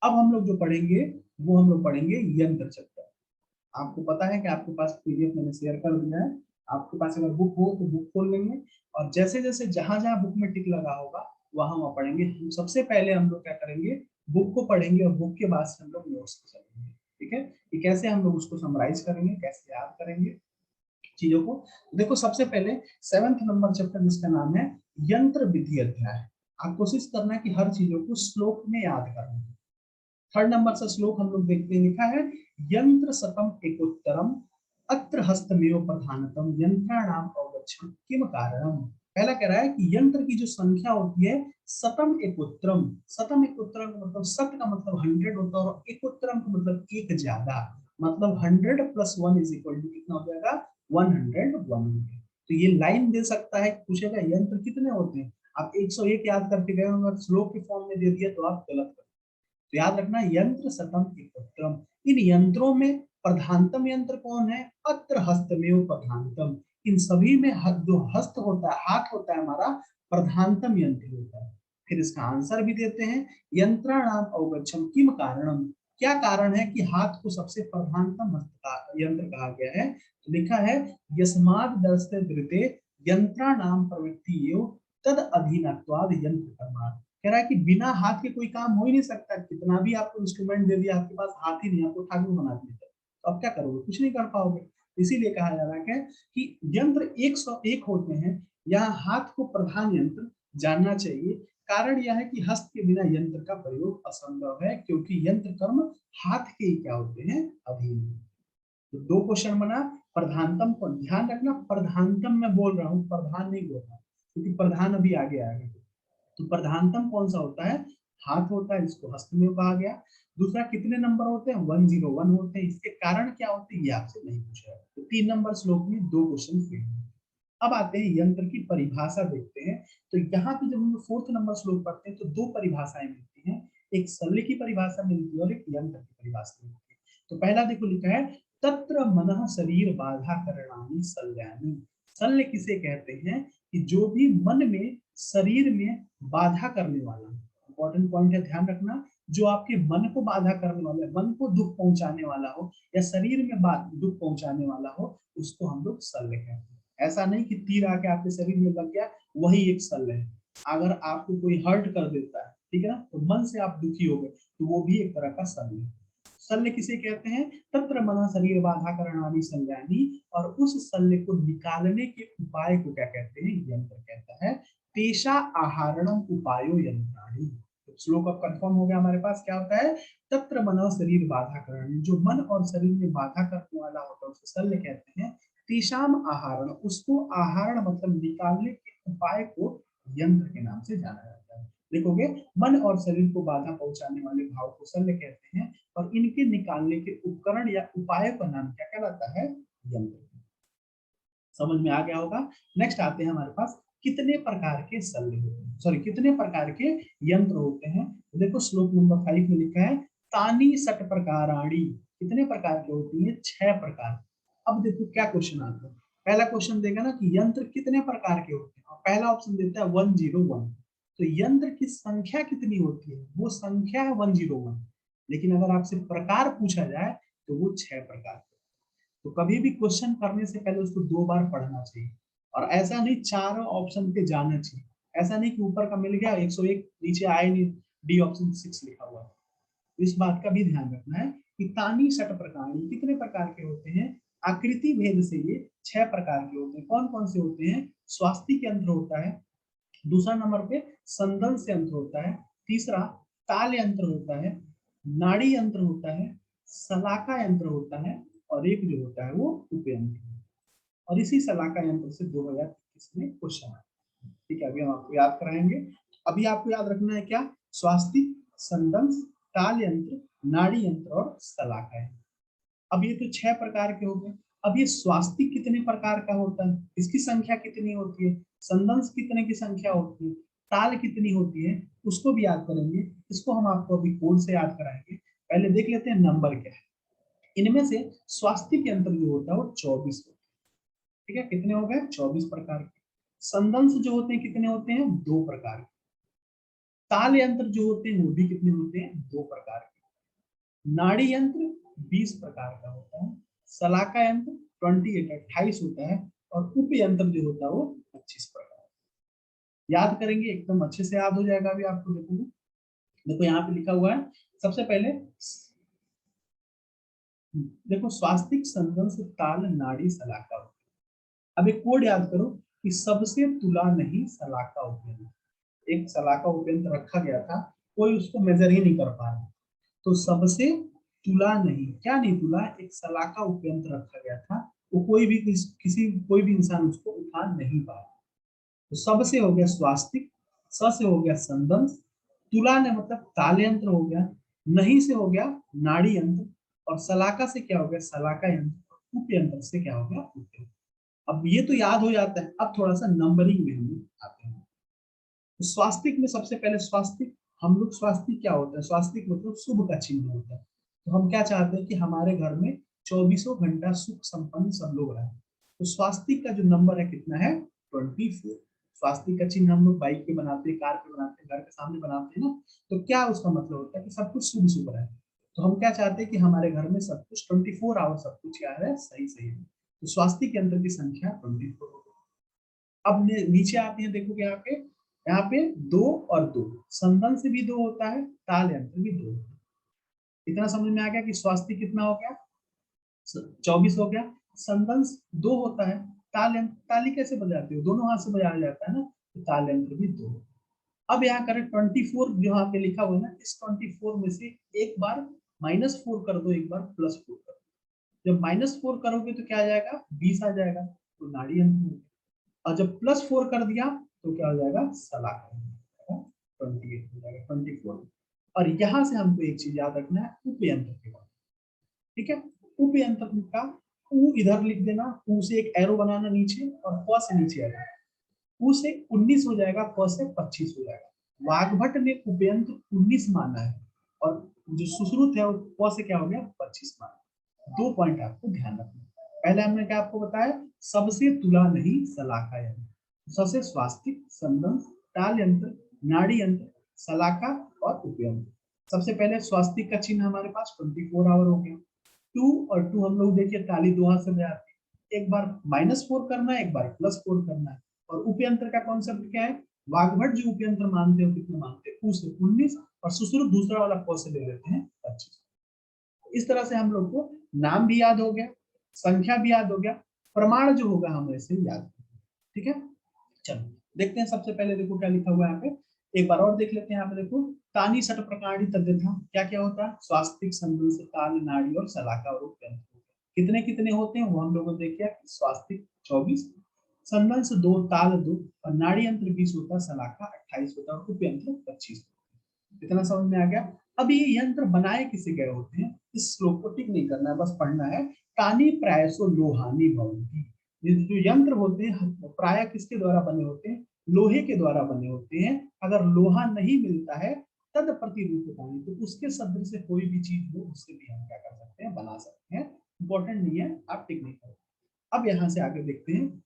अब हम लोग जो पढ़ेंगे वो हम लोग पढ़ेंगे यंत्र चैप्टर। आपको पता है कि आपके पास पीडीएफ मैंने शेयर कर दिया है। आपके पास अगर बुक हो तो बुक खोल लेंगे, और जैसे जैसे जहां जहां बुक में टिक लगा होगा वहां वहां पढ़ेंगे। हम सबसे पहले हम लोग क्या करेंगे, बुक को पढ़ेंगे और बुक के बाद से हम लोग नोट्स को चलेंगे। ठीक है, कि कैसे हम लोग उसको समराइज करेंगे, कैसे याद करेंगे चीजों को। देखो सबसे पहले 7th नंबर चैप्टर जिसका नाम है यंत्र विधि अध्याय। आप कोशिश करना कि हर चीजों को श्लोक में याद करना। 3rd नंबर से श्लोक हम लोग देखते हैं, लिखा है यंत्र सतम एकोत्तरम अत्र हस्तमेव प्रधानतम यंत्राणाम अवगच्छम किम कारणम। पहला कह रहा है कि यंत्र की जो संख्या होती है सतम एकोत्तरम। सतम एकोत्तरम का मतलब सत का मतलब 100 होता है, और एकोत्तरम का मतलब एक ज्यादा, मतलब 100 + 1 = कितना हो जाएगा, 101। तो ये लाइन दे सकता है, पूछेगा यंत्र कितने होते हैं। आप 101 याद करके गए, अगर श्लोक के फॉर्म में दे दिया तो आप गलत। तो याद रखना यंत्र सतम एकोत्तरम। इन यंत्रों में प्रधानतम यंत्र कौन है, अत्र हस्तमेव प्रधानतम। इन सभी में जो हस्त होता है, हाथ होता है हमारा, प्रधानतम यंत्र होता है। फिर इसका आंसर भी देते हैं, यंत्राणाम अवगच्छम किम कारणम। क्या कारण है कि हाथ को सबसे प्रधानतम हस्त का यंत्र कहा गया है। तो लिखा है यस्माद् दर्शते धृते यंत्राणाम प्रवृत्ति एव तद अधीनत्वाद यंत्र कर्मा। कह रहा है कि बिना हाथ के कोई काम हो ही नहीं सकता। कितना भी आपको इंस्ट्रूमेंट दे दिया, आपके पास हाथ ही नहीं, आपको उठा के बना दिया तो आप क्या करोगे, कुछ नहीं कर पाओगे। इसीलिए कहा जा रहा है कि यंत्र 101 होते हैं, यहाँ हाथ को प्रधान यंत्र जानना चाहिए। कारण यह है कि हस्त के बिना यंत्र का प्रयोग असंभव है, क्योंकि यंत्र कर्म हाथ के ही क्या होते हैं, अधीन। तो 2 क्वेश्चन बना। प्रधानतम को ध्यान रखना, प्रधानतम मैं बोल रहा हूँ, प्रधान नहीं बोल रहा, क्योंकि प्रधान अभी आगे आएगा। तो प्रधानतम कौन सा होता है, हाथ होता है, इसको हस्तमेव कहा गया। दूसरा कितने नंबर होते हैं, 101 होते हैं। इसके कारण क्या होते हैं ये आपसे नहीं पूछा है। तो 3 नंबर श्लोक में 2 क्वेश्चन फेल। अब आते हैं यंत्र की परिभाषा देखते हैं। तो यहाँ पे जब हम 4th नंबर श्लोक पढ़ते हैं तो 2 परिभाषाएं मिलती हैं, एक शल्य की परिभाषा मिलती है और एक यंत्र की परिभाषा मिलती है। तो पहला देखो लिखा है तत्र मनः शरीर बाधा करणानि शल्यानि। शल्य किसे कहते हैं कि जो भी मन में शरीर में बाधा करने वाला, इंपॉर्टेंट पॉइंट है ध्यान रखना, जो आपके मन को बाधा करने वाला, मन को दुख पहुंचाने वाला हो या शरीर में दुख पहुंचाने वाला हो, उसको हम लोग शल्य कहते हैं। ऐसा नहीं कि तीर आके आपके शरीर में लग गया वही एक शल्य है। अगर आपको कोई हर्ट कर देता है, ठीक है ना, तो मन से आप दुखी हो गए तो वो भी एक तरह का शल्य है। शल्य किसे कहते हैं, तत्र मन शरीर बाधा करणानि शल्यानि। और उस शल्य को निकालने के उपाय को क्या कहते हैं, यंत्र कहता है। तेषा आहारणम उपायो यंत्राणि। तो श्लोक अब कंफर्म हो गया हमारे पास, क्या होता है, तत्र मन शरीर बाधा करणानि, जो मन और शरीर में बाधा करने वाला होता है उसे शल्य कहते हैं। तेषाम आहरण, उसको आहरण मतलब निकालने के उपाय को यंत्र के नाम से जाना जाता है। देखोगे मन और शरीर को बाधा पहुंचाने वाले भाव को शल्य कहते हैं, और इनके निकालने के उपकरण या उपाय का नाम क्या कहलाता है, यंत्र। समझ में आ गया होगा। नेक्स्ट आते हैं हमारे पास कितने प्रकार के शल्य होते हैं, सॉरी कितने प्रकार के यंत्र होते हैं। तो देखो श्लोक नंबर 5 में लिखा है तानी सट प्रकाराणी। कितने प्रकार के होती है, 6 प्रकार। अब देखो क्या क्वेश्चन आता है। पहला क्वेश्चन देगा ना कि यंत्र कितने प्रकार के होते हैं, और पहला ऑप्शन देता है 101। तो यंत्र की संख्या कितनी होती है, वो संख्या है 101, लेकिन अगर आपसे प्रकार पूछा जाए तो वो 6 प्रकार। तो कभी भी क्वेश्चन करने से पहले उसको 2 बार पढ़ना चाहिए, और ऐसा नहीं चारों ऑप्शन पे जाना चाहिए। ऐसा नहीं कि ऊपर का मिल गया 101, नीचे आए नहीं, डी ऑप्शन 6 लिखा हुआ है। तो इस बात का भी ध्यान रखना है कि तानी सट प्रकार कितने प्रकार के होते हैं। आकृति भेद से ये 6 प्रकार के होते हैं। कौन कौन से होते हैं, स्वास्तिक यंत्र होता है, दूसरा नंबर पे संदंश यंत्र होता है, तीसरा ताल यंत्र होता है, नाड़ी यंत्र होता है, सलाका यंत्र होता है, और एक जो होता है वो उपयंत्र। और इसी सलाका यंत्र से 2021 में क्वेश्चन आया। ठीक है, अभी हम आपको याद कराएंगे। अभी आपको याद रखना है क्या, स्वास्तिक, संदंश, ताल यंत्र, नाड़ी यंत्र और सलाका यंत्र। अब ये तो 6 प्रकार के हो गए। अब ये स्वास्तिक कितने प्रकार का होता है, इसकी संख्या कितनी होती है, संदंश कितने की संख्या होती है, ताल कितनी होती है, उसको भी याद करेंगे। इसको हम आपको अभी कोड से याद कराएंगे। पहले देख लेते हैं नंबर क्या है। इनमें से स्वास्तिक यंत्र जो होता है वो 24 होता है। ठीक है, कितने हो गए, 24 प्रकार के। संदंश जो होते हैं कितने होते हैं? 2 प्रकार के। ताल यंत्र जो होते हैं वो भी कितने होते हैं? 2 प्रकार के। नाड़ी यंत्र 20 प्रकार का होता है। सलाका यंत्र 28 होता है। और उप यंत्र जो होता है वो 25 प्रकार। याद करेंगे एकदम अच्छे से याद हो जाएगा अभी आपको। देखो यहाँ पे लिखा हुआ है सबसे पहले देखो स्वास्तिक, संदंश, ताल, नाड़ी, सलाका। अब एक कोड याद करो कि सबसे तुला नहीं सलाका उपयंत्र। एक सलाका उपयंत्र रखा गया था, कोई उसको मेजर ही नहीं कर पा रहा, तो सबसे तुला नहीं, क्या नहीं तुला, एक सलाका उपयंत्र रखा गया था, वो कोई भी कोई भी इंसान उसको उठा नहीं पा रहा। तो सबसे हो गया स्वास्तिक, स से हो गया संदंश, तुला ने मतलब ताल यंत्र हो गया, नहीं से हो गया नाड़ी यंत्र, और सलाका से क्या हो गया? सलाका यंत्र। उप यंत्र से क्या हो गया? उप यंत्र। अब ये तो याद हो जाता है। अब थोड़ा सा नंबरिंग में हम लोग आते हैं। तो स्वास्तिक में सबसे पहले स्वास्तिक, हम लोग स्वास्तिक क्या होता है? स्वास्तिक मतलब शुभ का चिन्ह होता है। तो हम क्या चाहते हैं कि हमारे घर में 24 घंटा सुख संपन्न सब लोग रहे। तो स्वास्तिक का जो नंबर है कितना है? 24। स्वास्तिक का चिन्ह हम लोग बाइक पे बनाते हैं, कार पे बनाते हैं, घर के सामने बनाते हैं ना। तो क्या उसका मतलब होता है? कि सब कुछ शुभ शुभ रहे। तो हम क्या चाहते हैं कि हमारे घर में सब कुछ 24 आवर सब कुछ क्या है? सही सही है। तो स्वास्तिक यंत्र की संख्या 24। अब नीचे आते हैं, देखो यहाँ पे 2 और 2, संदन से भी 2 होता है, ताल यंत्र भी 2 होता है। इतना समझ में आ गया कि स्वास्थ्य कितना हो गया? 24 हो गया। संदंश 2 होता है। ताल यंत्र, ताली कैसे बजाते हो? दोनों हाथ से बजाया जाता है ना, तो ताल यंत्र भी 2। अब यहाँ करें 24, जो यहाँ पे लिखा हुआ है ना, इस 24 में से एक बार -4 कर दो, एक बार +4 कर दो। जब -4 करोगे तो क्या आ जाएगा? 20 आ जाएगा, तो नाड़ी यंत्र। और जब +4 कर दिया तो क्या हो जाएगा? सलाका। 28 हो जाएगा, 24। और यहां से हमको एक चीज याद रखना है, उपयंत्र के बाद। ठीक है, उपयंत्र का उ इधर लिख देना, उ से एक एरो बनाना नीचे, और प से नीचे आएगा। उ से 19 हो जाएगा, प से 25 हो जाएगा। वाग्भट ने उपयंत्र 19 माना है, और जो सुश्रुत है वो प से क्या हो गया? 25 माना। 2 पॉइंट आपको ध्यान रखना। पहले हमने क्या आपको बताया? सबसे तुला नहीं सलाका यंत्र। सबसे स्वास्तिक, संदंश, ताल यंत्र, नाड़ी यंत्र, सलाका और उपयंत्र। सबसे पहले स्वास्तिक का चिन्ह हमारे पास 24 आवर हो गया। 2 और 2 हम लोग देखिए ताली 2 हाथ से बजाते हैं। एक बार -4 करना है, एक बार +4 करना है। और उपयंत्र का कॉन्सेप्ट क्या है? वाग्भट जो उपयंत्र मानते हो कितने मानते हैं? 2 से 19, और सुश्रुत दूसरा वाला प से ले लेते हैं 25। इस तरह से हम लोग को नाम भी याद हो गया, संख्या भी याद हो गया, प्रमाण जो होगा हम ऐसे याद। ठीक है, चलो देखते हैं। सबसे पहले देखो क्या लिखा हुआ है यहाँ पे, एक बार और देख लेते हैं। यहाँ पे देखो, तानी सट प्रकार तद्यथा क्या क्या होता है? स्वास्तिक, संदंश, ताल, नाड़ी और सलाका और उपयंत्र। कितने कितने होते हैं वो हम लोगों ने देखा। स्वास्तिक 24, संदंश 2, ताल 2, और नाड़ी यंत्र 20 होता है, सलाका 28 होता है, और उपयंत्र 25। इतना समझ में आ गया। अब ये यंत्र बनाए किसे गए होते हैं? इस श्लोक को टिक नहीं करना है, बस पढ़ना है। तानी प्रायसो लोहानी भवन्ति। ये जो यंत्र होते हैं प्राय किसके द्वारा बने होते हैं? लोहे के द्वारा बने होते हैं। अगर लोहा नहीं मिलता है तद प्रतिरूपतानि, तो उसके सदृश से कोई भी चीज हो उससे भी हम क्या कर सकते हैं? बना सकते हैं। इंपॉर्टेंट नहीं है, आप टिक नहीं करो। अब यहाँ से आगे देखते हैं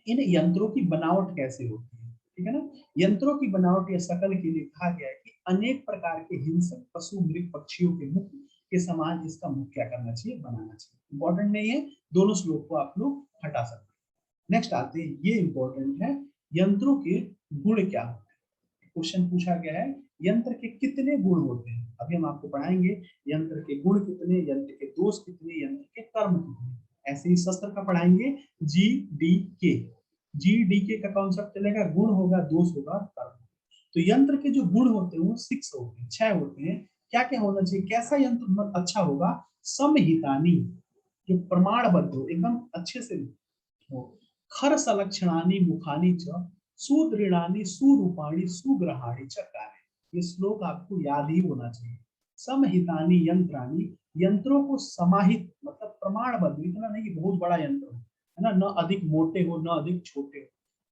इन यंत्रों की बनावट कैसे होती है। ठीक है ना, यंत्रों की बनावट या शकल के लिए कहा गया है कि अनेक प्रकार के हिंसक पशु, मृग, पक्षियों के मुख के समान इसका मुख क्या करना चाहिए? बनाना चाहिए। इंपॉर्टेंट नहीं है, दोनों श्लोक को आप लोग हटा सकते हैं। नेक्स्ट आते हैं, ये इंपॉर्टेंट है, यंत्रों के गुण क्या होते हैं। क्वेश्चन पूछा गया है यंत्र के कितने गुण होते हैं। अभी हम आपको पढ़ाएंगे यंत्र के गुण कितने, यंत्र के दोष कितने, यंत्र के कर्म कितने। ऐसे ही शस्त्र का पढ़ाएंगे, GDK। GDK का कॉन्सेप्ट चलेगा, गुण होगा, दोष होगा, कर्म। तो यंत्र के जो गुण होते हैं वो 6 होते हैं, 6 होते हैं। क्या क्या होना चाहिए? कैसा यंत्र अच्छा होगा? समहितानी, जो प्रमाणबद्ध हो, एकदम अच्छे से हो। खर सलक्षणानि मुखानि च सुदृढ़ानि सुरूपाणि सुग्रहाणि च कार्य। ये श्लोक आपको याद ही होना चाहिए। समहितानि यंत्राणि, यंत्रों को समाहित मतलब प्रमाणबद्ध, इतना नहीं कि बहुत बड़ा यंत्र हो, है ना, न अधिक मोटे हो न अधिक छोटे हो।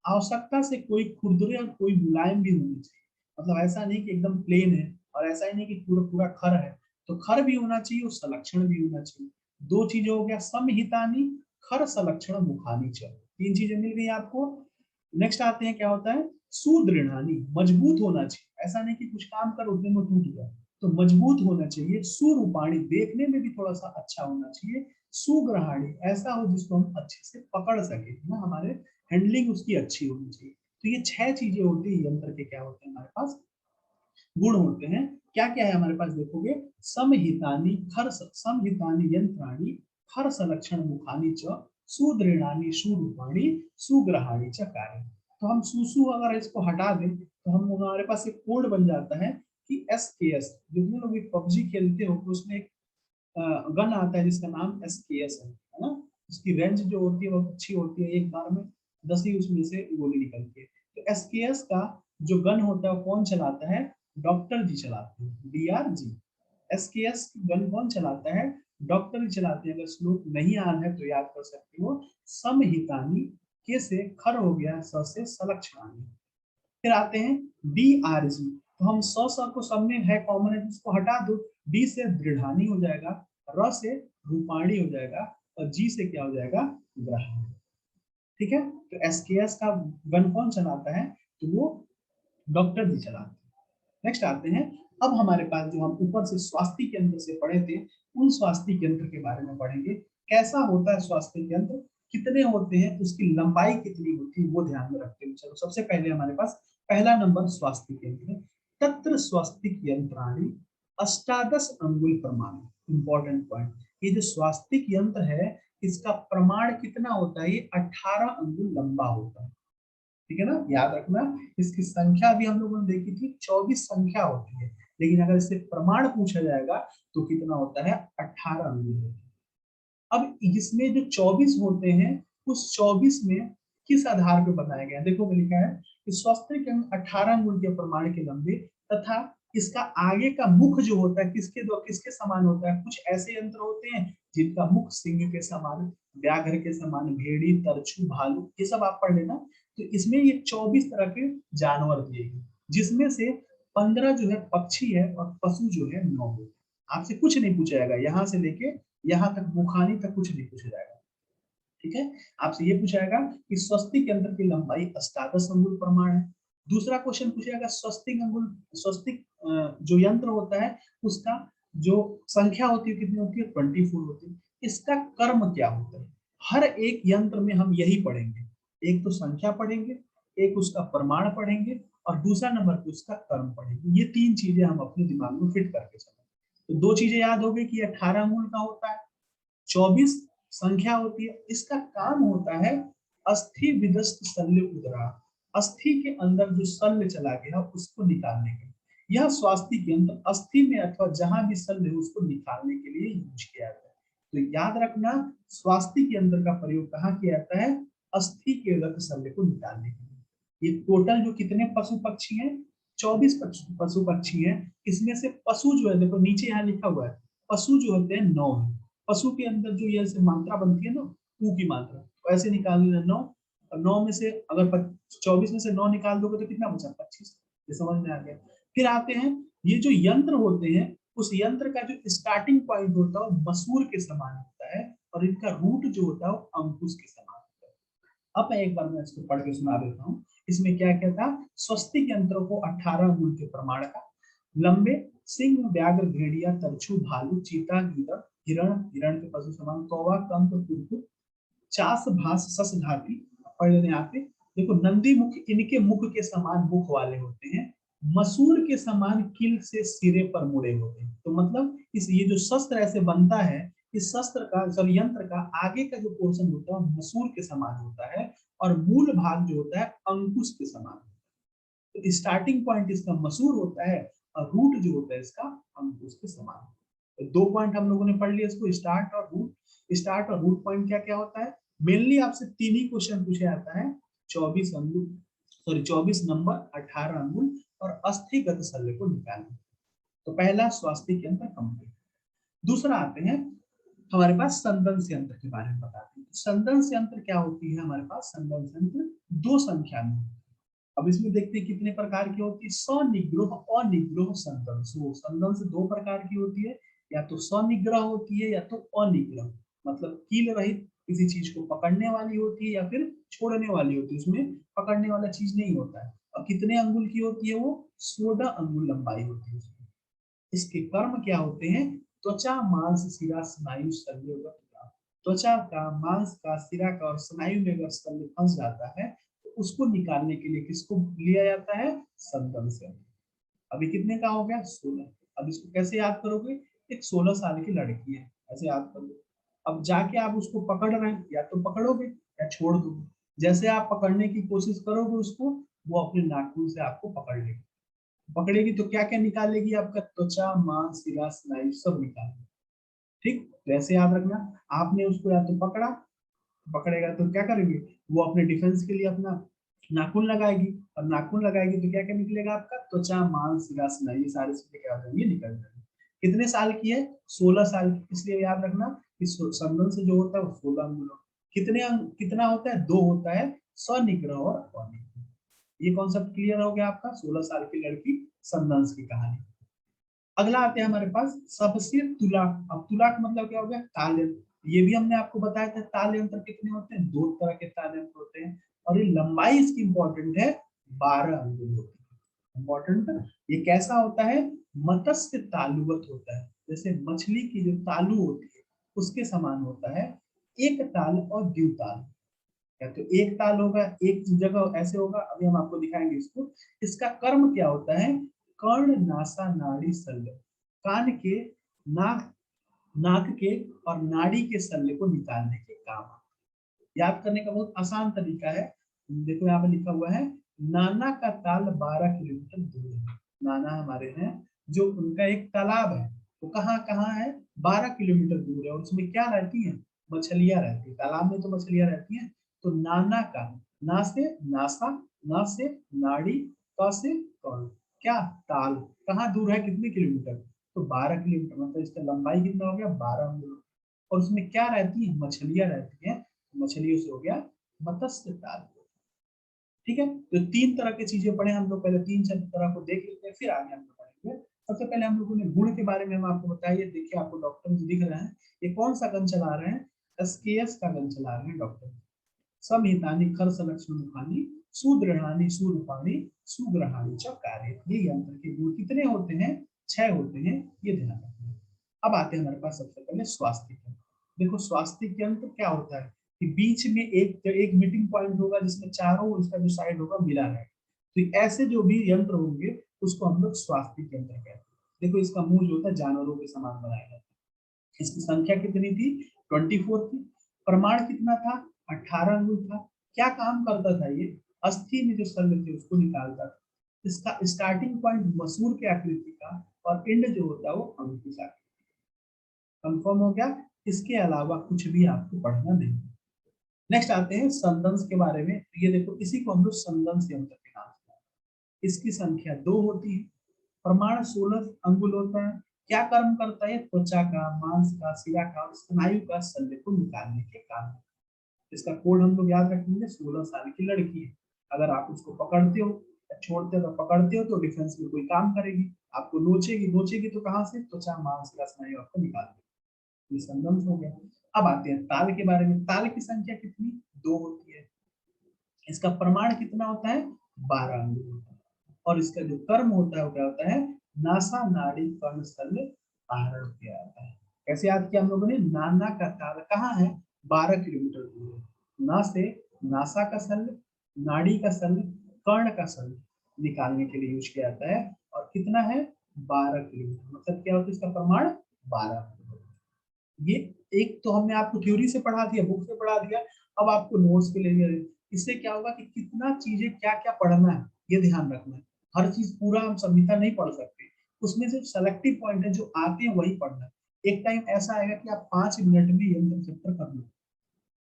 आवश्यकता से कोई खुरदुरे और कोई मुलायम भी होनी चाहिए। मतलब ऐसा नहीं कि एकदम प्लेन है, और ऐसा ही नहीं कि पूरा पूरा खर है। तो खर भी होना चाहिए और सलक्षण भी होना चाहिए। 2 चीजें हो गया, समहितानि, खर सलक्षण मुखानि च। 3 चीजें मिल गई आपको। नेक्स्ट आते हैं, क्या होता है, सुदृढ़ानी, मजबूत होना चाहिए, ऐसा नहीं कि कुछ काम कर उतने में टूट गया, तो मजबूत होना चाहिए। सुरूपाणी, देखने में भी थोड़ा सा अच्छा होना चाहिए। सुग्रहाणी, ऐसा हो जिसको हम अच्छे से पकड़ सके ना, हमारे हैंडलिंग उसकी अच्छी होनी चाहिए। तो ये 6 चीजें होती है यंत्र के, क्या होते हैं हमारे पास, गुण होते हैं। क्या क्या है हमारे पास देखोगे, समहितानि खर, समहितानि यंत्राणि खर संरक्षण मुखानि च सुदृढ़ानि सुरूपाणि सुग्रहाणि च कार्य। तो हम सुसु अगर इसको हटा दें तो हम हमारे पास एक कोड बन जाता है कि SKS। जितने लोग पबजी खेलते हो तो उसमें एक गन आता है जिसका नाम SKS है ना। उसकी रेंज जो होती है बहुत अच्छी होती है, एक बार में 10 ही उसमें से गोली निकलती है। तो SKS का जो गन होता है कौन चलाता है, डॉक्टर जी चलाते हैं, DRG। SKS गन कौन चलाता है, डॉक्टर जी चलाते हैं। अगर श्लोक नहीं याद है तो याद कर सकते हो, समहितानी, के से खर हो गया, स से सलक्षणानी। फिर आते हैं DRG, तो हम स को सब में है कॉमन है, इसको हटा दो, डी से दृढ़ानी हो जाएगा, र से रूपाणी हो जाएगा, और जी से क्या हो जाएगा, ग्रहाणी। ठीक है, तो SKS का गन कौन चलाता है, तो वो डॉक्टर भी चलाते हैं। नेक्स्ट आते हैं, अब हमारे पास जो हम ऊपर से स्वास्थ्य केंद्र से पढ़े थे, उन स्वास्थ्य केंद्र के बारे में पढ़ेंगे। कैसा होता है स्वास्थ्य केंद्र, कितने होते हैं, उसकी लंबाई कितनी होती है, वो ध्यान में रखते हुए चलो। सबसे पहले हमारे पास पहला नंबर स्वास्थ्य केंद्र है। तत्र स्वास्थ्य यंत्राणी अष्टादश अंगुल प्रमाण। इंपॉर्टेंट पॉइंट, ये जो स्वास्थ्य यंत्र है इसका प्रमाण कितना होता है, ये 18 अंगुल लंबा होता है। ठीक है ना, याद रखना। इसकी संख्या भी हम लोगों ने देखी थी, 24 संख्या होती है, लेकिन अगर इससे प्रमाण पूछा जाएगा तो कितना होता है, 18 अंगुल होता है। अब इसमें जो 24 होते हैं, उस 24 में किस आधार पर बनाया गया, देखो लिखा है कि स्वास्थ्य के अंग 18 अंगुल के प्रमाण के लंबे, तथा इसका आगे का मुख जो होता है किसके दो किसके समान होता है। कुछ ऐसे यंत्र होते हैं जिनका मुख सिंह के समान, व्याघ्र के समान, भेड़ी, तरछू, भालू, ये सब आप पढ़ लेना। तो इसमें ये 24 तरह के जानवर दिए गए, जिसमें से 15 जो है पक्षी है और पशु जो है 9 है। आपसे कुछ नहीं पूछा जाएगा, यहाँ से लेके यहाँ तक मुखानी तक कुछ नहीं पूछा जाएगा। ठीक है, आपसे ये पूछा जाएगा कि स्वस्तिक यंत्र की लंबाई अष्टादश अंगुल प्रमाण है। दूसरा क्वेश्चन पूछेगा स्वस्तिक अंगुल, स्वस्तिक जो यंत्र होता है उसका जो संख्या होती है कितनी होती है, 24 होती है। इसका कर्म क्या होता है, हर एक यंत्र में हम यही पढ़ेंगे, एक तो संख्या पढ़ेंगे, एक उसका प्रमाण पढ़ेंगे, और दूसरा नंबर पे उसका कर्म पढ़ेंगे। ये 3 चीजें हम अपने दिमाग में फिट करके चलेंगे। तो 2 चीजें याद हो गई कि 18 अंगुल का होता है, 24 संख्या होती है, इसका काम होता है अस्थि विदस्त शल्य उदरा, अस्थि के अंदर जो शल्य चला गया उसको निकालने के लिए। यह स्वास्थ्य यंत्र अस्थि में अथवा जहां भी शल्य है उसको निकालने के लिए यूज किया जाता है। तो याद रखना, स्वास्थ्य यंत्र का प्रयोग कहाँ किया जाता है, अस्थि के रक्त शल्य को निकालने के लिए। ये टोटल जो कितने पशु पक्षी हैं, 24 पशु पक्षी हैं। इसमें से पशु जो है, देखो नीचे यहाँ लिखा हुआ है, पशु जो होते हैं 9 है। पशु के अंदर जो ये से मात्रा बनती है ना, ऊ की मात्रा, तो ऐसे निकाल लेना 9, और 9 में से अगर 24 में से 9 निकाल दोगे तो कितना बचा, 25। ये समझ में आ गया। फिर आते हैं, ये जो यंत्र होते हैं, उस यंत्र का जो स्टार्टिंग पॉइंट होता है वो मसूर के समान होता है, और इनका रूट जो होता है वो अंकुश के समान होता है। अब मैं एक बार मैं इसको पढ़ के सुना देता हूँ। इसमें क्या क्या था, स्वस्तिक यंत्रों को 18 अंगुल के प्रमाण का, लंबे, सिंह, व्याघ्र, भेड़िया, तरछू, भालू, चीता, गीदड़, हिरण, हिरण के पशु समान, कौवा, कंक, कुरकुर, चास, भास, सस घाती, पढ़ने आते। देखो नंदी मुख, इनके मुख के समान मुख वाले होते हैं, मसूर के समान किल से सिरे पर मुड़े होते हैं। तो मतलब इस ये जो शस्त्र ऐसे बनता है, इस शस्त्र का सॉरी यंत्र का आगे का जो पोर्शन होता है मसूर के समान होता है, और मूल भाग जो होता है अंकुश के समान। तो स्टार्टिंग पॉइंट इसका मसूर होता है, और रूट जो होता है इसका अंकुश के समान। तो 2 पॉइंट हम लोगों ने पढ़ लिया, इसको स्टार्ट और रूट। स्टार्ट और रूट पॉइंट क्या क्या होता है, मेनली आपसे 3 ही क्वेश्चन पूछे जाता है, 24 अंगुल, सॉरी 24 नंबर, 18 अंगुल, और अस्थिगत शल्य को निकालना। तो पहला स्वास्थ्य यंत्र कंप्लीट। दूसरा आते हैं हमारे पास संदंश यंत्र के बारे में बताते हैं। संदंश यंत्र क्या होती है, हमारे पास संदंश यंत्र 2 संख्या में। अब इसमें देखते हैं कितने प्रकार की होती है, स्वनिग्रह और निग्रह संदंश। संदंश 2 प्रकार की होती है, या तो स्वनिग्रह होती है या तो अनिग्रह, मतलब कील रहित किसी चीज को पकड़ने वाली होती है या फिर छोड़ने वाली होती है, उसमें पकड़ने वाला चीज नहीं होता है। और कितने अंगुल की होती है वो? 16 अंगुल लंबाई होती है उसकी। इसके कर्म क्या होते हैं? त्वचा, मांस, शिरा, स्नायु, शल्य व तुला। त्वचा का, मांस का, शिरा का और स्नायु में अगर शल्य फंस जाता है तो उसको निकालने के लिए किसको लिया जाता है? संदन से। अभी कितने का हो गया? 16। अब इसको कैसे याद करोगे? एक 16 साल की लड़की है, ऐसे याद कर लो। अब जाके आप उसको पकड़ रहे हैं, या तो पकड़ोगे या छोड़ दोगे। जैसे आप पकड़ने की कोशिश करोगे उसको, वो अपने नाखून से आपको पकड़ लेगी। पकड़ेगी तो क्या क्या निकालेगी? आपका त्वचा, मांस, शिरा, स्नायु सब निकालेगी। ठीक, तो ऐसे याद रखना। आपने उसको या तो पकड़ा, पकड़ेगा तो क्या करेगी? वो अपने डिफेंस के लिए अपना नाखून लगाएगी, और नाखून लगाएगी तो क्या क्या निकलेगा? आपका त्वचा, मांस, शिरा, स्नायु, ये सारे चीजें क्या हो जाएंगे? निकल जाएंगे। कितने साल की है? 16 साल की। इसलिए याद रखना कि संदन से जो होता है वो 16 अंगुल। कितना होता है? 2 होता है, स्वनिग्रह और अनिग्रह। ये कॉन्सेप्ट क्लियर हो गया आपका? 16 साल की लड़की, संदंस की कहानी। अगला आते हैं हमारे पास सबसे तुलाक। अब तुलाक मतलब क्या हो गया? ताल यंत्र। ये भी हमने आपको बताया था, ताल यंत्र कितने होते हैं? 2 तरह के ताल यंत्र होते हैं, और ये लंबाई इसकी इंपॉर्टेंट है, 12 अंगुल होती है। इंपॉर्टेंट। ये कैसा होता है? मत्स्य तालुवत होता है, जैसे मछली की जो तालु होती है उसके समान होता है। एक ताल और द्विताल, या तो एक ताल होगा, एक जगह ऐसे होगा। अभी हम आपको दिखाएंगे इसको। इसका कर्म क्या होता है? कर्ण, नासा, नाड़ी, शल्य। कान के, नाक नाक के और नाड़ी के शल्य को निकालने के काम। याद करने का बहुत आसान तरीका है। देखो यहाँ पे लिखा हुआ है, नाना का ताल 12 किलोमीटर दूर है। नाना हमारे हैं, जो उनका एक तालाब है, वो कहाँ कहाँ है? 12 किलोमीटर दूर है, और उसमें क्या रहती है? मछलियां रहती है। तालाब में तो मछलियां रहती हैं। तो नाना का, ना से नासा, ना से नाड़ी, क से कर्ण, क्या? ताल। कहाँ दूर है? कितने किलोमीटर? तो 12 किलोमीटर। मतलब इसका लंबाई कितना हो गया? 12 अंगुल। और उसमें क्या रहती है? मछलियां रहती हैं। मछलियों से हो गया मत्स्य ताल। ठीक है, तो 3 तरह की चीजें पढ़े हम लोग। पहले 3 तरह को देख लेते हैं, फिर आगे हम लोग पढ़ेंगे। सबसे पहले हम लोगों ने गुण के बारे में हम आपको बताया। देखिए आपको डॉक्टर जी दिख रहे हैं, ये कौन सा गन चला रहे हैं? एसकेएस का गन चला रहे हैं डॉक्टर। संहितानि खर्च लक्ष्मण मुखानी, सुदृढ़ानी सूर्यपाणी, सुग्रहाणी च कार्य। ये यंत्र के गुण कितने होते हैं? 6 होते हैं, ये ध्यान रखना। अब आते हैं हमारे पास सबसे पहले स्वास्थ्य यंत्र। देखो स्वास्थ्य यंत्र क्या होता है कि बीच में एक एक मीटिंग पॉइंट होगा जिसमें चारों इसका जो साइड होगा मिला रहेगा। तो ऐसे जो भी यंत्र होंगे उसको हम लोग स्वास्थ्य यंत्र कहते हैं। देखो इसका मुंह जो होता है जानवरों के समान बनाया जाता है। इसकी संख्या कितनी थी? 24 थी। प्रमाण कितना था? 18 अंगुल था। क्या काम करता था ये? अस्थि में जो शल्य थे उसको निकालता था। इसका स्टार्टिंग पॉइंट मसूर के आकृति का, और एंड जो होता है वो अंकुश आकृति। कंफर्म हो गया? इसके अलावा कुछ भी आपको पढ़ना नहीं। नेक्स्ट आते हैं संदंश के बारे में। ये देखो इसी को हम लोग संदंश यंत्र के नाम से। इसकी संख्या 2 होती है। प्रमाण 16 अंगुल होता है। क्या कर्म करता है? त्वचा का, मांस का, शिरा का और स्नायु का शल्य को निकालने के काम। इसका कोड हम लोग याद रखेंगे। 16 साल की लड़की है, अगर आप उसको पकड़ते हो या छोड़ते हो, तो पकड़ते हो तो डिफेंस में कोई काम करेगी, आपको नोचेगी। नोचेगी तो कहाँ से? त्वचा, मांस, शिरा, स्नायु आपको निकाल देगी। ये संदंश हो गया। अब आते हैं ताल के बारे में। ताल की संख्या कितनी? 2 होती है। इसका प्रमाण कितना होता है? 12 अंगुल होता है। और इसका जो कर्म होता है वो क्या होता है? नासा, नाड़ी, कर्ण, शल्य आहरण किया जाता है। कैसे याद किया हम लोगों ने? नाना का ताल कहाँ है? 12 किलोमीटर दूर है। ना से नासा का शल्य, नाड़ी का शल्य, कर्ण का शल्य निकालने के लिए यूज किया जाता है। और कितना है? 12 किलोमीटर। मतलब क्या होता है इसका प्रमाण? 12। ये एक तो हमने आपको थ्योरी से पढ़ा दिया, बुक से पढ़ा दिया। अब आपको नोट्स के लिए इससे क्या होगा कि कितना चीजें क्या क्या पढ़ना है ये ध्यान रखना है। हर चीज पूरा हम संहिता नहीं पढ़ सकते, उसमें से सेलेक्टिव पॉइंट है जो आते हैं वही पढ़ना है। एक टाइम ऐसा आएगा कि आप 5 मिनट में यंत्र चैप्टर कर लो,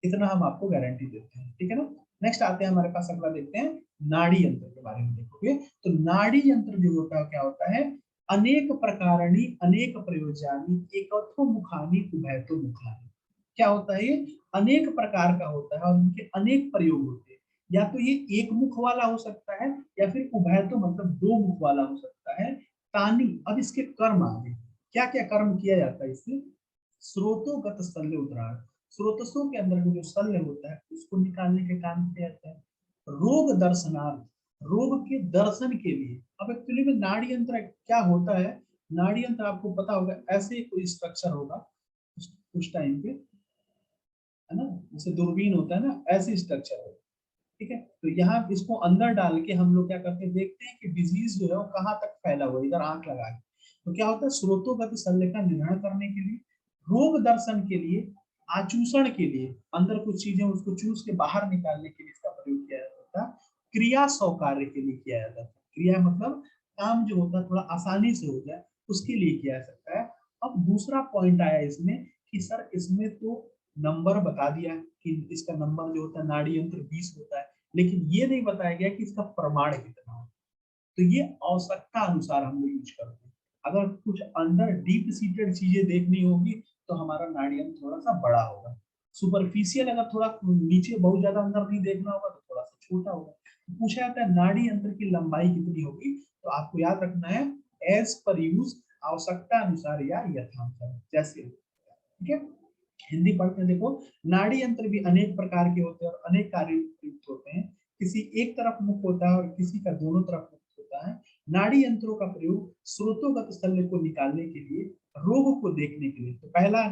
इतना हम आपको गारंटी देते हैं। ठीक है ना? नेक्स्ट आते हैं हमारे पास, अगला देखते हैं नाड़ी यंत्र के बारे में। देखोगे तो नाड़ी यंत्र जो होता है क्या होता है? अनेक प्रकारणी अनेक प्रयोजानी एकत्व मुखानी उभयतो मुखानी। क्या होता है ये? अनेक प्रकार का होता है और उनके अनेक प्रयोग होते हैं। या तो ये एक मुख वाला हो सकता है, या फिर उभयतो मतलब 2 मुख वाला हो सकता है। तानी, अब इसके कर्म आगे क्या क्या कर्म किया जाता है इससे? स्रोतोगत शल्य उद्राण। स्रोतसों के अंदर में जो शल्य होता है उसको निकालने के काम किया जाता है। रोग दर्शनार्थ, रोग के दर्शन के लिए। अब एक्चुअली में नाड़ी यंत्र क्या होता है, नाड़ी यंत्र आपको पता होगा ऐसे कोई स्ट्रक्चर होगा उस टाइम पे, है ना, जैसे दूरबीन होता है ना, ऐसे स्ट्रक्चर होगा। ठीक है, तो यहाँ इसको अंदर डाल के हम लोग क्या करते हैं, देखते हैं कि डिजीज जो है वो कहाँ तक फैला हुआ है, इधर आंख लगा के। तो क्या होता है, स्रोतोगत शल्य का निर्धारण करने के लिए, रोग दर्शन के लिए, आचूषण के लिए, अंदर कुछ चीजें उसको चूस के बाहर निकालने के लिए इसका प्रयोग किया जाता था। क्रिया सौकार्य के लिए किया जाता था। क्रिया मतलब काम जो होता है थोड़ा आसानी से हो जाए उसके लिए किया जा सकता है। अब दूसरा पॉइंट आया इसमें कि सर इसमें तो नंबर बता दिया कि इसका नंबर जो होता है नाड़ी यंत्र 20 होता है, लेकिन ये नहीं बताया गया कि इसका प्रमाण कितना है। तो ये आवश्यकता अनुसार हम लोग यूज करते हैं। अगर कुछ अंदर डीप सीटेड चीजें देखनी होगी तो हमारा नाड़ी यंत्र थोड़ा सा बड़ा होगा। सुपरफिशियल अगर थोड़ा नीचे बहुत ज्यादा अंदर नहीं देखना होगा तो थोड़ा सा छोटा होगा। तो पूछा जाता है नाड़ी यंत्र की लंबाई कितनी होगी, तो आपको याद रखना है एज पर यूज, आवश्यकता अनुसार या यथानुसार, जैसे। ठीक है, हिंदी पढ़ते हैं देखो। नाड़ी यंत्र भी अनेक प्रकार के होते हैं और अनेक कार्य प्रयुक्त होते हैं। किसी एक तरफ मुख होता है और किसी का दोनों तरफ मुख होता है। नाड़ी यंत्रों का प्रयोग स्रोतोगत शल्य को निकालने के लिए, रोग को देखने के लिए, तो पहला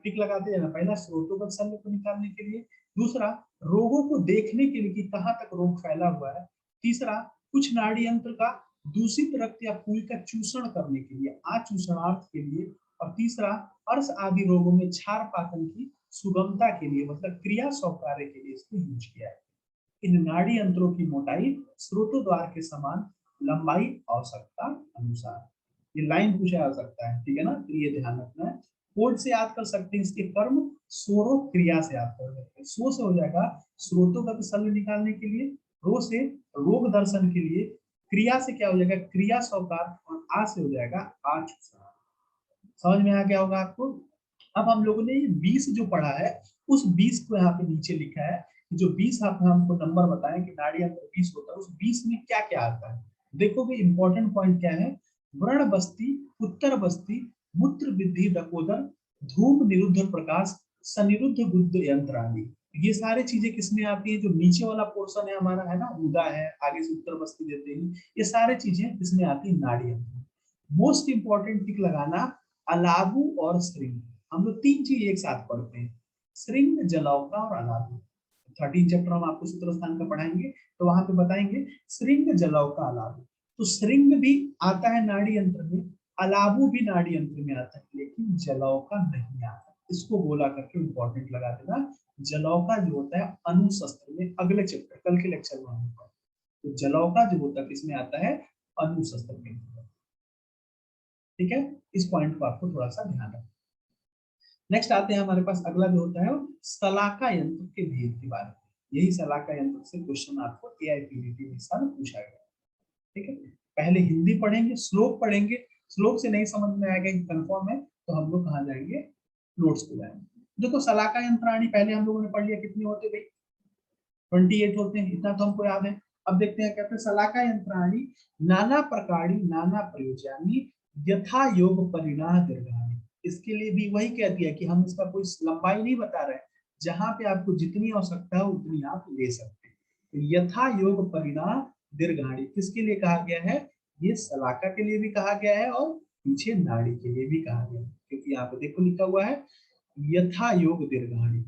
टिक लगाते हैं ना, पहला स्रोतोगत शल्य को निकालने के लिए, दूसरा रोगों को देखने के लिए कि कहाँ तक रोग फैला हुआ है, तीसरा कुछ नाड़ी यंत्र का दूषित रक्त या खून का चूषण करने के लिए, आचूषणार्थ के लिए, और तीसरा अर्श आदि रोगों में क्षार पाचन की सुगमता के लिए, मतलब क्रिया सौकार्य के लिए इसको यूज किया है। इन नाड़ी यंत्रों की मोटाई स्रोतों द्वार के समान, लंबाई आवश्यकता अनुसार। ये लाइन पूछा जा सकता है, ठीक है ना, तो ये ध्यान रखना है। कोड से याद कर सकते हैं इसके कर्म, सोरो क्रिया से याद कर सकते हैं। सो से हो जाएगा स्रोतोगत शल्य निकालने के लिए, रो से रोग दर्शन के लिए, क्रिया से क्या हो जाएगा क्रिया सौकार, और आ से हो जाएगा आठ। समझ में आ गया होगा आपको। अब हम लोगों ने ये 20 जो पढ़ा है उस 20 को यहाँ पे नीचे लिखा है। जो 20 आप हमको नंबर बताएं कि नाड़ी यंत्र 20 होता है, उस 20 में क्या क्या आता है। देखोगे इंपॉर्टेंट पॉइंट क्या है, व्रण बस्ती, उत्तर बस्ती, मूत्र विद्धि डकोदर, धूप निरुद्ध प्रकाश, सनिरुद्ध गुद्ध यंत्र आदि। ये सारी चीजें किसमें आती है, जो नीचे वाला पोर्शन है हमारा, है ना, उदा है, आगे से उत्तर बस्ती देते हैं, ये सारी चीजें किसमें आती है, नाड़ी यंत्र। मोस्ट इंपॉर्टेंट टिक लगाना, अलाबू और श्रृंग। हम लोग तीन चीज एक साथ पढ़ते हैं, श्रृंग, जलौका और अलाबू। 13 चैप्टर हम आपको सूत्र स्थान का पढ़ाएंगे, तो वहां पे बताएंगे श्रृंग, जलौका, अलाबू। तो श्रृंग भी आता है नाड़ी यंत्र में, अलाबू भी नाड़ी यंत्र में आता है, लेकिन जलौका नहीं आता। इसको बोला करके इंपॉर्टेंट लगा देना। जलौका जो होता है अनुशस्त्र में, अगले चैप्टर कल के लेक्चर में हम पढ़ेंगे। तो जलौका जो होता है किसमें आता है, अनुशस्त्र में। ठीक है, इस पॉइंट को आपको थोड़ा सा ध्यान रखना। नेक्स्ट आते हैं हमारे पास, अगला जो होता है वो सलाका यंत्र के भेद के बारे में। यही सलाका यंत्र से क्वेश्चन आपको एआईपीडीटी में साल पूछा गया। ठीक है, पहले हिंदी पढ़ेंगे, श्लोक पढ़ेंगे। श्लोक से नहीं समझ में आएगा कंफर्म है तो हम लोग कहाँ जाएंगे, नोट्स पे जाएंगे। देखो सलाका यंत्राणी पहले हम लोगों ने पढ़ लिया, कितने होते भाई, 28 होते हैं, इतना तो हमको याद है। अब देखते हैं, कहते हैं सलाका यंत्राणी नाना प्रकारी नाना प्रयोजनी यथा योग परिणाम दीर्घानी। इसके लिए भी वही कह दिया कि हम इसका कोई लंबाई नहीं बता रहे, जहां पे आपको जितनी आवश्यकता है उतनी आप ले सकते हैं। तो यथा योग परिणाम दीर्घाणी किसके लिए कहा गया है, ये सलाका के लिए भी कहा गया है और पीछे नाड़ी के लिए भी कहा गया है, क्योंकि यहाँ पे देखो लिखा हुआ है यथा योग दीर्घाणी।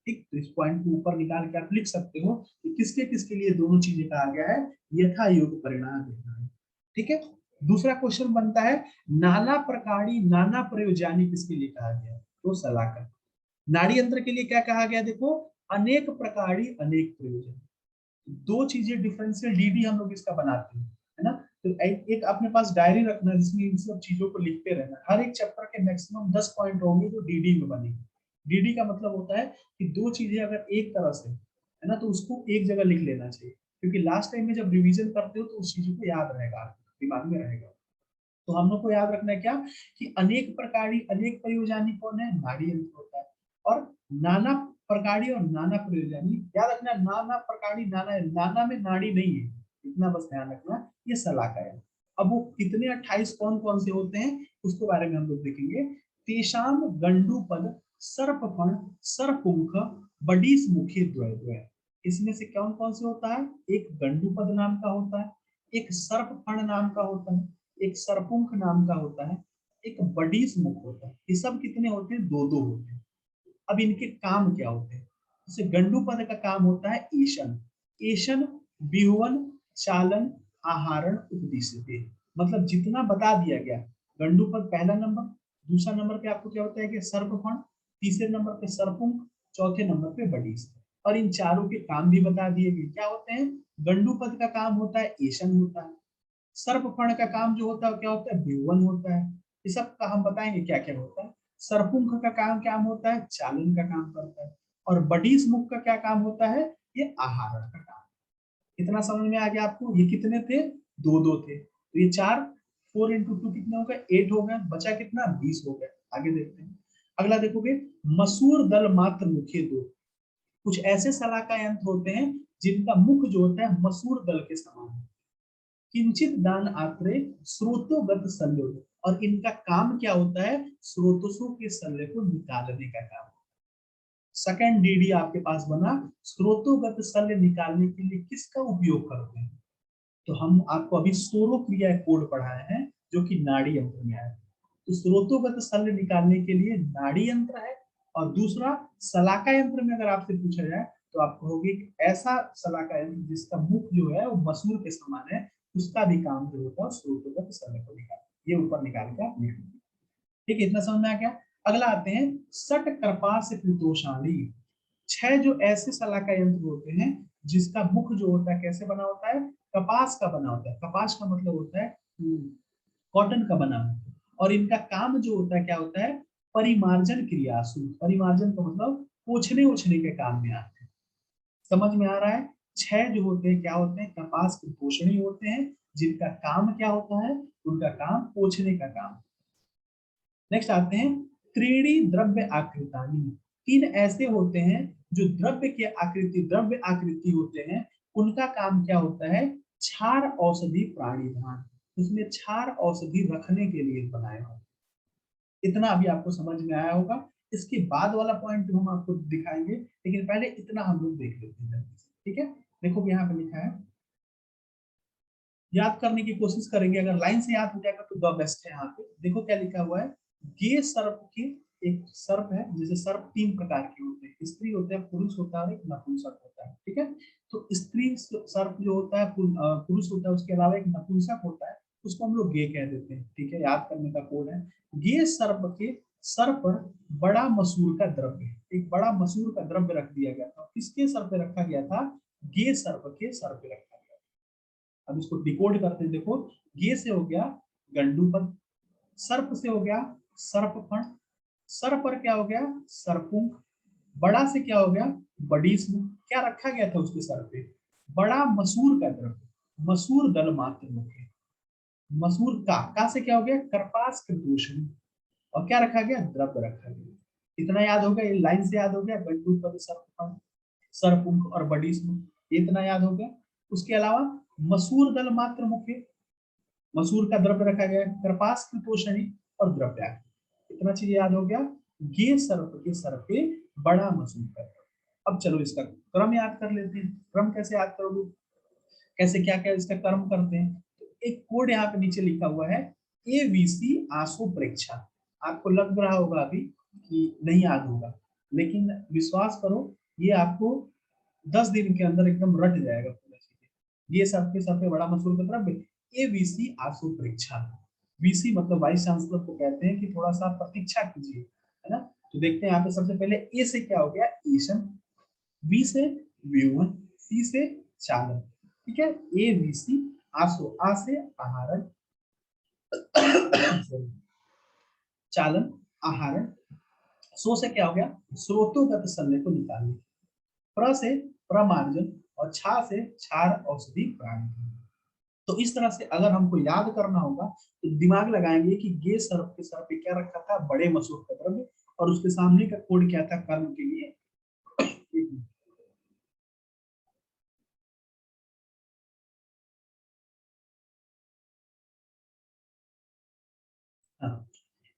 ठीक, तो इस पॉइंट को ऊपर निकाल के आप लिख सकते हो कि किसके किसके लिए दोनों चीजें कहा गया है, यथा योग परिणाम दीर्घाणी। ठीक है, दूसरा क्वेश्चन बनता है नाना प्रकारी नाना प्रयोजनी किसके लिए कहा गया है, तो सलाका। नाड़ी यंत्र के लिए क्या कहा गया, देखो अनेक प्रकारी अनेक प्रयोजन। दो चीजें डिफरेंशियल डीडी हम लोग इसका बनाते हैं, है ना। तो एक अपने पास डायरी रखना जिसमें इन सब चीजों को लिखते रहना। हर एक चैप्टर के मैक्सिमम 10 पॉइंट होंगे जो डीडी में बनेंगे। डीडी का मतलब होता है कि दो चीजें अगर एक तरह से है ना, तो उसको एक जगह लिख लेना चाहिए, क्योंकि लास्ट टाइम में जब रिवीजन करते हो तो उस चीजों को याद रहेगा, दिमाग में रहेगा। तो हम लोग को याद रखना है क्या, कि अनेक प्रकारी अनेक प्रयोजनी कौन है, नाड़ी यंत्र होता है। और नाना प्रकारी और नाना प्रयोजनी याद रखना, नाना प्रकारी नाना, नाना में नाड़ी नहीं है, इतना बस ध्यान रखना, ये सलाका है। अब वो कितने 28 कौन कौन से होते हैं उसके बारे में हम लोग देखेंगे। तेषाम गंडू पद सर्पफण, सरपुंख, बडीस मुखे द्वय द्वय। इसमें से कौन कौन से होता है? एक गंडूपद नाम का होता है, एक सर्पफण नाम का होता है, एक सरपुंख नाम का होता है, एक बडीस मुख होता है। ये सब कितने होते हैं? दो दो होते हैं। अब इनके काम क्या होते हैं? जैसे गंडूपद का काम होता है ईशन, ईशन, विहुवन, चालन, आहारण, उपदिशते। मतलब जितना बता दिया गया, गंडूपद पहला नंबर, दूसरा नंबर पे आपको क्या होता है कि सर्पफण, तीसरे नंबर पे सरपुंख, चौथे नंबर पे बडीस। और इन चारों के काम भी बता दिए गए क्या होते हैं। गंडूपद का काम होता है ईशन होता है, सर्पफण का काम जो होता है क्या होता है? विहुवन होता है। ये सब का हम बताएंगे क्या क्या होता है। सरपुंख का काम क्या होता है? चालन का काम करता है। और बडीस मुख का क्या काम होता है? ये आहारण का काम। इतना समझ में आ गया आपको? ये कितने थे? दो दो थे। तो ये चार, 4 into 2 कितने हो गए? 8 हो गए। बचा कितना? 20 हो गए। आगे देखते हैं। अगला देखोगे, मसूर दल मात्र मुखे दो। कुछ ऐसे सलाका यंत्र होते हैं जिनका मुख जो होता है मसूर दल के समान है। किंचित दान आत्रे स्रोतोगत सल्ले। और इनका काम क्या होता है? स्रोतों के सल्ले को निकालने का काम। सेकंड डीडी आपके पास बना, स्रोतोगत सल्ले निकालने के लिए किसका उपयोग करते हैं? तो हम आपको अभी सोरो क्रिया कोड पढ़ाए हैं जो कि नाड़ी यंत्र में आया। तो स्रोतोगत सल्ले निकालने के लिए नाड़ी यंत्र है। और दूसरा सलाका यंत्र में अगर आपसे पूछा जाए तो आप कहोगे कि ऐसा सलाका यंत्र जिसका मुख जो है वो मसूर के समान है, उसका भी काम जो होता है स्रोतोगत सल्ले को निकाल, ये ऊपर निकाल के आप लिख लीजिए। ठीक है, इतना समझ में आ गया। अगला आते हैं, सट कृपास कृतोषाली। 6 जो ऐसे सलाका यंत्र होते हैं जिसका मुख जो होता है कैसे बना होता है? कपास का बना होता है। कपास का मतलब होता है कॉटन का बना होता है। और इनका काम जो होता है क्या होता है? परिमार्जन क्रियासु। परिमार्जन का मतलब पोछने उछने के काम में आते हैं। समझ में आ रहा है? 6 जो होते हैं क्या होते हैं? कपास के पोषणी होते हैं जिनका काम क्या होता है? उनका काम पोछने का काम। नेक्स्ट आते हैं, त्रीणी द्रव्य आकृतानी। 3 ऐसे होते हैं जो द्रव्य के आकृति, द्रव्य आकृति होते हैं। उनका काम क्या होता है? क्षार औषधि प्राणिधान। उसमें क्षार औषधि रखने के लिए बनाए हो। इतना अभी आपको समझ में आया होगा। इसके बाद वाला पॉइंट हम आपको दिखाएंगे, लेकिन पहले इतना हम लोग देख लेते हैं जल्दी से। ठीक है, देखो यहाँ पे लिखा है, याद करने की कोशिश करेंगे। अगर लाइन से याद हो जाएगा तो द बेस्ट है। यहाँ पे देखो क्या लिखा हुआ है। गे सर्प के, एक सर्प है, जैसे सर्प 3 प्रकार के होते हैं, स्त्री होता है, पुरुष होता है और एक नपुंसक होता है। ठीक है, तो स्त्री सर्प जो होता है पुरुष होता है, उसके अलावा एक नपुंसक होता है, उसको हम लोग गे कह देते हैं। ठीक है, याद करने का कोड है। गे सर्प के सर पर बड़ा मसूर का द्रव्य, एक बड़ा मसूर का द्रव्य रख दिया गया था। किसके सर पे रखा गया था? गे सर्प के सर पे रखा गया। अब इसको डिकोड करते हैं। देखो, गे से हो गया गंडूपद, सर्प से हो गया सर्पफण, सर पर क्या हो गया? सरपुंख, बड़ा से क्या हो गया? बडीस। क्या रखा गया था उसके सर पे? बड़ा मसूर का द्रव्य, मसूर दल मात्र मुखे। मसूर का से क्या हो गया? करपास कृतोषणी। और क्या रखा गया? द्रव्य रखा गया। इतना याद हो गया, ये लाइन से याद हो गया। गंडूपद, सर्पफण, सरपुंख और बडीस। इतना याद हो गया। उसके अलावा मसूर दल मात्र मुखे, मसूर का द्रव्य रखा गया, कृपास की पोषणी और द्रव्य। इतना चीज याद हो गया। ये सर्प के सर पे बड़ा मसूर का द्रव्य। अब चलो इसका क्रम याद कर लेते हैं। क्रम कैसे याद करोगे? कैसे क्या क्या इसका क्रम करते हैं? तो एक कोड यहाँ पे नीचे लिखा हुआ है, एवीसी आसो परीक्षा। आपको लग रहा होगा अभी कि नहीं याद होगा, लेकिन विश्वास करो, ये आपको 10 दिन के अंदर एकदम रट जाएगा पूरा चीजें। ये सबके सब पे बड़ा मसूर का द्रव्य, एवीसी आसो परीक्षा। वीसी मतलब वाइस चांसलर को कहते हैं कि थोड़ा सा प्रतीक्षा कीजिए, है ना। तो देखते हैं यहाँ पे सबसे पहले ए से क्या हो गया? ईशन, बी से व्यूवन, सी से चालन। ठीक है, ए बी सी। आसो, आ से आहारण, चालन, आहारण। सो से क्या हो गया? स्रोतोगत सल्ले को निकालने। प्र से प्रमार्जन, और छा से क्षार औषधि प्राणी। तो इस तरह से अगर हमको याद करना होगा तो दिमाग लगाएंगे कि ये सर्प के सर पे क्या रखा था? बड़े मसूर का द्रव्य। और उसके सामने का कोड क्या था कर्म के लिए? हाँ,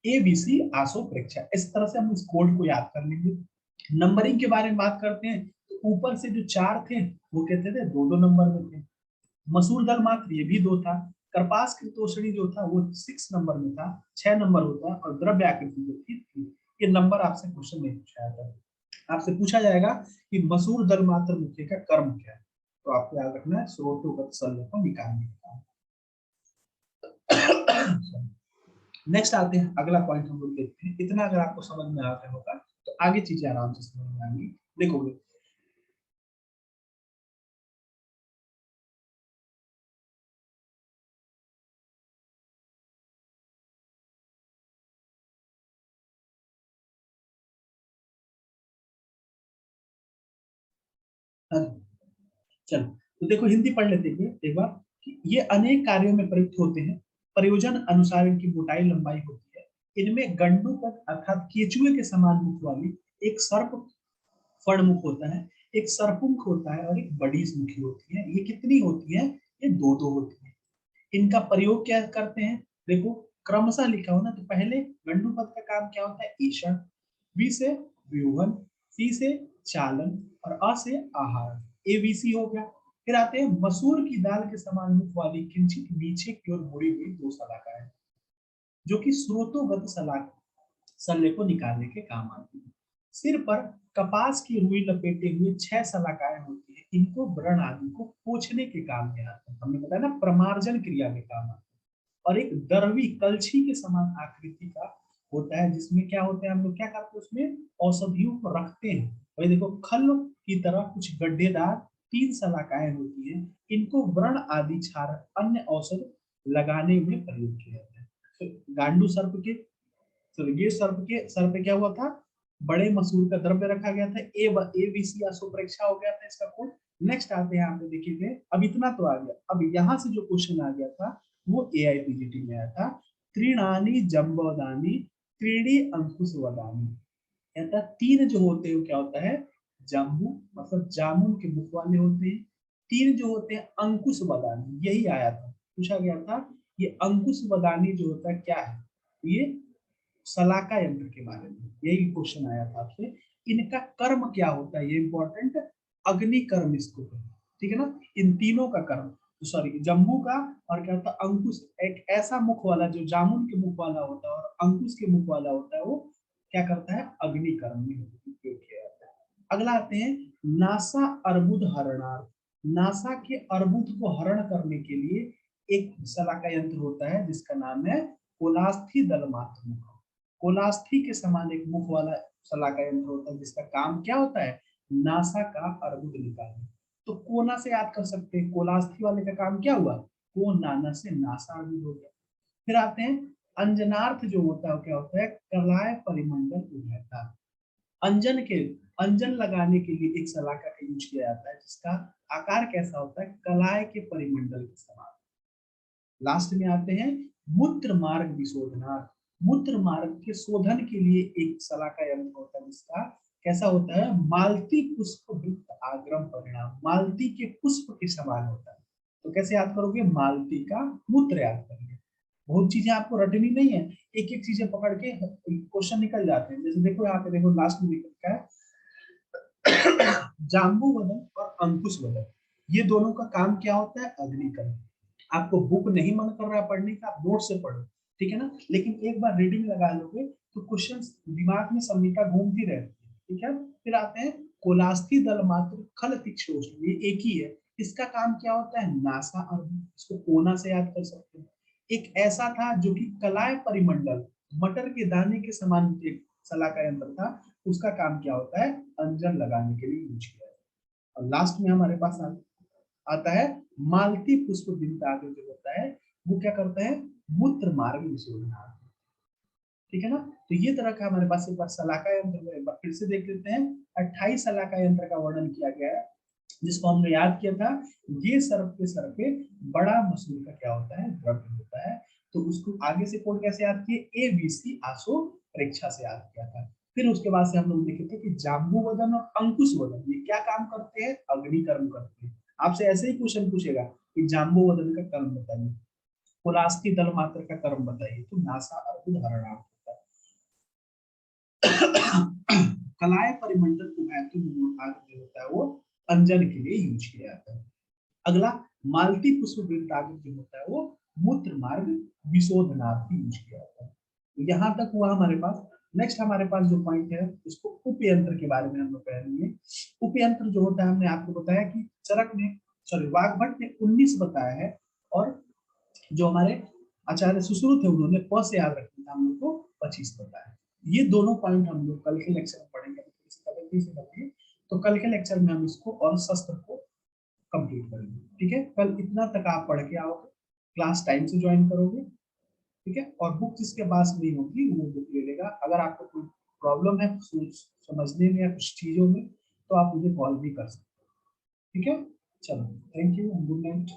ABC आसो परीक्षा। इस तरह से हम इस कोड को याद कर लेंगे। नंबरिंग के बारे में बात करते हैं तो ऊपर से जो 4 थे वो कहते थे 2-2 नंबर में थे। मसूर दल मात्र ये भी 2 था। करपास की तोषणी जो था वो 6 नंबर में था, 6 नंबर होता है। और द्रव्य आकृति जो थी ये नंबर आपसे क्वेश्चन नहीं पूछा जाता। आपसे पूछा जाएगा कि मसूर दल मात्र मुख्य का कर्म क्या है, तो आपको याद रखना है स्रोतोगत सल्ले को निकालने का। नेक्स्ट आते हैं, अगला पॉइंट हम लोग देखते हैं। इतना अगर आपको समझ में आता होगा तो आगे चीजें आराम से समझ में आएंगी। देखोगे चलो तो देखो हिंदी पढ़ लेते हैं एक बार कि ये अनेक कार्यों में प्रयुक्त होते हैं। प्रयोजन अनुसार इनकी मोटाई लंबाई होती है। इनमें गंडूपद अर्थात केचुए के समान मुख वाली एक सर्प फणमुख होता है, एक सर्पमुख होता है और एक बड़ी मुखी होती है। ये कितनी होती है? ये दो दो होती है। इनका प्रयोग क्या करते हैं? देखो क्रमशः लिखा हो ना, तो पहले गंडू पद का काम क्या होता है? ईषण, बी से व्यूहन, सी से चालन और अ से आहार, एबीसी हो गया। फिर आते हैं मसूर की दाल के समान मुख वाली किंचित नीचे की ओर मुड़ी हुई दो सलाखाएं, जो कि स्रोतोगत सलाख सल्ले को निकालने के काम आती है। सिर पर कपास की रुई लपेटे हुए 6 सलाखाएं होती है। इनको व्रण आदि को पोंछने के काम में आते हैं। हमने बताया ना प्रमार्जन क्रिया में काम आते हैं। और एक दरवी कलछी के समान आकृति का होता है, जिसमें क्या होता है, हम लोग क्या करते हैं उसमें औषधियों को रखते हैं। वही देखो खल की तरह कुछ गड्ढेदार 3 सलाखाएं होती है। इनको व्रण आदि क्षार अन्य औषध लगाने में प्रयोग किया जाता है। तो गांडू सर्प के, तो ये सर्प के सर पे क्या हुआ था? बड़े मसूर का द्रव्य रखा गया था। एबीसी परीक्षा हो गया था इसका कोड। नेक्स्ट आते हैं, यहाँ पे देखिए अब इतना तो आ गया। अब यहाँ से जो क्वेश्चन आ गया था वो एआईपीजीटी में आया था। त्रिणानी जम्बोदानी त्रीणी अंकुश वदानी। कहता तीन जो होते हैं वो क्या होता है? जाम्बू, मतलब जामुन के मुख वाले होते हैं। तीन जो होते हैं अंकुश वदानी, यही आया था, पूछा गया था। ये अंकुश वदानी जो होता है क्या है? ये सलाका यंत्र के बारे में यही क्वेश्चन आया था आपसे। इनका कर्म क्या होता है? ये इंपॉर्टेंट, अग्नि कर्म इसको कहते हैं। ठीक है ना? इन तीनों का कर्म, सॉरी जम्बू का और क्या होता है अंकुश, एक ऐसा मुख वाला जो जामुन के मुख वाला होता है और अंकुश के मुख वाला होता है, वो क्या करता है? अग्नि कर्म में उपयोग किया जाता है। अगला आते हैं नासा अर्बुद हरणार्थ। नासा के अर्बुद को हरण करने के लिए एक सलाका यंत्र होता है जिसका नाम है कोलास्थी दलमात्र मुख। कोलास्थी के समान एक मुख वाला सलाका यंत्र होता है जिसका काम क्या होता है? नासा का अर्बुद निकालना। तो कोना से याद कर सकते हैं, कोलास्थी वाले का काम क्या हुआ? को नाना से नासा अर्बुद हो गया। फिर आते हैं अंजनार्थ, जो होता है क्या होता है? कलाय परिमंडल उभयता। अंजन के, अंजन लगाने के लिए एक सलाका का यूज किया जाता है जिसका आकार कैसा होता है? कलाय के परिमंडल के समान। लास्ट में आते हैं मूत्र मार्ग विशोधनार्थ। मूत्र मार्ग के शोधन के लिए एक सलाका यंत्र होता है जिसका कैसा होता है? मालती पुष्प वृत्त आग्रम परिणाम, मालती के पुष्प के समान होता है। तो कैसे याद करोगे? मालती का मूत्र याद करेंगे। बहुत चीजें आपको रटनी नहीं है, एक एक चीजें पकड़ के क्वेश्चन निकल जाते हैं। जैसे देखो यहाँ पे, देखो लास्ट में लिख रखा है जाम्बू वदन और अंकुश वदन, ये दोनों का काम क्या होता है? अग्निकर्म। आपको बुक नहीं मन कर रहा है पढ़ने का, आप नोट से पढ़ो, ठीक है ना? लेकिन एक बार रीडिंग लगा लोगे तो क्वेश्चन दिमाग में समीका घूमती रहती है, ठीक है? फिर आते हैं कोलास्थी दल मात्र खल तिक्षोष्ण, ये एक ही है। इसका काम क्या होता है? नासा अर्बुद, इसको कोना से याद कर सकते हैं। एक ऐसा था जो कि कलाय परिमंडल, मटर के दाने के समान एक सलाका यंत्र था, उसका काम क्या होता है? अंजन लगाने के लिए यूज किया है। और लास्ट में हमारे पास आता है मालती पुष्प बिंदाग्र, जो होता है वो क्या करता है? मूत्र मार्ग विशोधन। ठीक है ना? तो ये तरह का हमारे पास एक बार सलाका यंत्र, एक बार फिर से देख लेते हैं। 28 सलाका यंत्र का वर्णन किया गया है जिसको हमने याद किया था। ये सर्प के सर पे बड़ा मसूर का क्या होता है? द्रव्य होता है। तो उसको आगे से कोड कैसे याद किए? एबीसी आसो परीक्षा से याद किया था। फिर उसके बाद से हम लोग देखे थे कि जाम्बू वदन और अंकुश वदन ये क्या काम करते हैं? अग्नि कर्म करते हैं। आपसे ऐसे ही क्वेश्चन पूछेगा कि जाम्बू वदन का कर्म बताइए, पुलास्ती दल मात्र का कर्म बताइए, तो नासा अर्बुद हरणार्थ होता है। कलाए परिमंडल उभयतु मूर्धाग्र जो होता है वो अंजन के लिए यूज किया जाता है। अगला मालती पुष्प वृंदाग्र जो होता है वो मूत्र मार्ग विशोधनार्थ यूज किया जाता है। तो यहाँ तक हुआ हमारे पास। नेक्स्ट हमारे पास जो पॉइंट है उसको उपयंत्र के बारे में हम लोग पढ़ेंगे। उपयंत्र जो होता है हमने आपको बताया कि चरक ने सॉरी वाग्भट ने 19 बताया है, और जो हमारे आचार्य सुश्रुत थे उन्होंने प से याद रखना था हम लोग को 25 बताया। ये दोनों पॉइंट हम लोग कल के लेक्चर में पढ़ेंगे। गलती से बताइए तो कल के लेक्चर में हम इसको और शस्त्र को कंप्लीट करेंगे। ठीक है, कल इतना तक आप पढ़ के आओगे, क्लास टाइम से ज्वाइन करोगे। ठीक है, और बुक जिसके पास नहीं होगी वो बुक ले लेगा। अगर आपको कोई प्रॉब्लम है समझने में या कुछ चीजों में तो आप मुझे कॉल भी कर सकते हो। ठीक है, चलो थैंक यू, गुड नाइट।